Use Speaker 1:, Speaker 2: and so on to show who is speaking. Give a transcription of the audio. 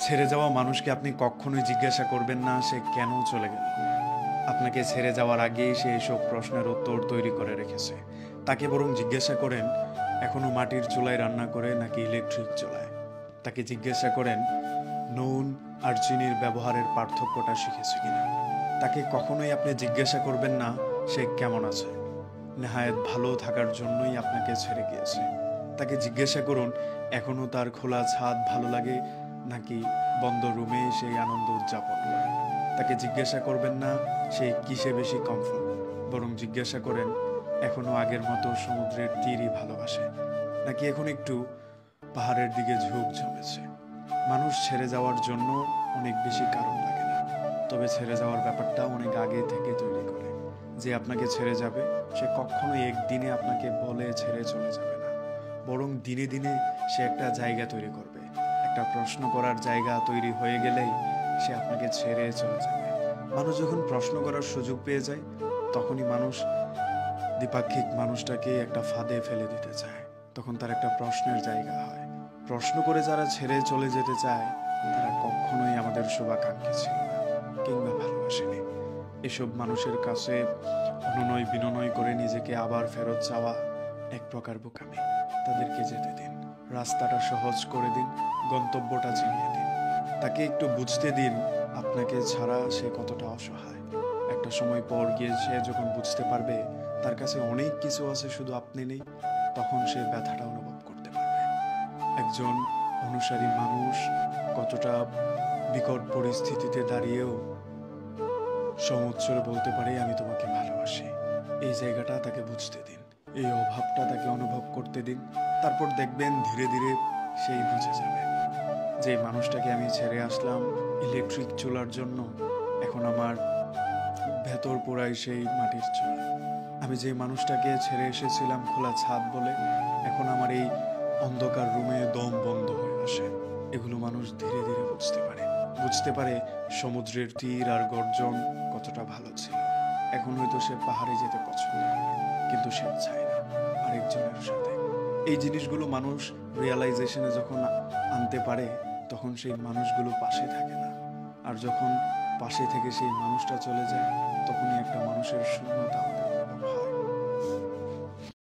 Speaker 1: ছেড়ে যাওয়া মানুষকে আপনি কখনোই জিজ্ঞাসা করবেন না সে কেন চলে গেল। আপনাকে ছেড়ে যাওয়ার আগেই সে এসব প্রশ্নের উত্তর তৈরি করে রেখেছে। তাকে বরং জিজ্ঞাসা করেন এখনো মাটির চুলায় রান্না করে নাকি ইলেকট্রিক চুলায়। তাকে জিজ্ঞাসা করেন নুন আর চিনির ব্যবহারের পার্থক্যটা শিখেছে কিনা। তাকে কখনোই আপনি জিজ্ঞাসা করবেন না সে কেমন আছে। নেহায়েত ভালো থাকার জন্যই আপনাকে ছেড়ে গিয়েছে। তাকে জিজ্ঞাসা করুন এখনো তার খোলা ছাদ ভালো লাগে নাকি বন্ধ রুমে সেই আনন্দ উদযাপন করে। তাকে জিজ্ঞাসা করবেন না সে কিসে বেশি কমফোর্ট, বরং জিজ্ঞাসা করেন এখনো আগের মতো সমুদ্রের তীরই ভালোবাসে নাকি এখন একটু পাহাড়ের দিকে ঝোঁক জমেছে। মানুষ ছেড়ে যাওয়ার জন্য অনেক বেশি কারণ লাগে না, তবে ছেড়ে যাওয়ার ব্যাপারটা অনেক আগে থেকে তৈরি করে। যে আপনাকে ছেড়ে যাবে সে কখনোই একদিনে আপনাকে বলে ছেড়ে চলে যাবে না, বরং দিনে দিনে সে একটা জায়গা তৈরি করবে। একটা প্রশ্ন করার জায়গা তৈরি হয়ে গেলেই সে আপনাকে ছেড়ে চলে যাবে। মানুষ যখন প্রশ্ন করার সুযোগ পেয়ে যায় তখনই মানুষ দ্বিপাক্ষিক মানুষটাকে একটা ফাঁদে ফেলে দিতে চায়। তখন তার একটা প্রশ্নের জায়গা হয়। প্রশ্ন করে যারা ছেড়ে চলে যেতে চায় তারা কখনোই আমাদের শুভাকাঙ্ক্ষী ছিল না কিংবা ভালোবাসেনি। এসব মানুষের কাছে অনুনয় বিনয় করে নিজেকে আবার ফেরত চাওয়া এক প্রকার বোকামি। তাদেরকে যেতে দিন, রাস্তাটা সহজ করে দিন, গন্তব্যটা চিনিয়ে দিন। তাকে একটু বুঝতে দিন আপনাকে ছাড়া সে কতটা অসহায়। একটা সময় পর গিয়ে সে যখন বুঝতে পারবে তার কাছে অনেক কিছু আছে শুধু আপনি নেই, তখন সে ব্যথাটা অনুভব করতে পারবে। একজন অনুসারী মানুষ কতটা বিকট পরিস্থিতিতে দাঁড়িয়েও সমুচ্চরে বলতে পারে আমি তোমাকে ভালোবাসি। এই জায়গাটা তাকে বুঝতে দিন, এই অভাবটা তাকে অনুভব করতে দিন। তারপর দেখবেন ধীরে ধীরে সেই বুঝে যাবে যে মানুষটাকে আমি ছেড়ে আসলাম ইলেকট্রিক চুলার জন্য, এখন আমার ভেতর পোড়াই সেই মাটির চুলা। আমি যে মানুষটাকে ছেড়ে এসেছিলাম খোলা ছাদ বলে, এখন আমার এই অন্ধকার রুমে দম বন্ধ হয়ে আসে। এগুলো মানুষ ধীরে ধীরে বুঝতে পারে সমুদ্রের তীর আর গর্জন কতটা ভালো ছিল। এখন হয়তো সে পাহাড়ে যেতে পছন্দ করে, কিন্তু সে চায় না আরেকজনের সাথে। এই জিনিসগুলো মানুষ রিয়ালাইজেশনে যখন আনতে পারে তখন সেই মানুষগুলো পাশে থাকে না। আর যখন পাশে থেকে সেই মানুষটা চলে যায় তখনই একটা মানুষের শূন্যতা আমাদের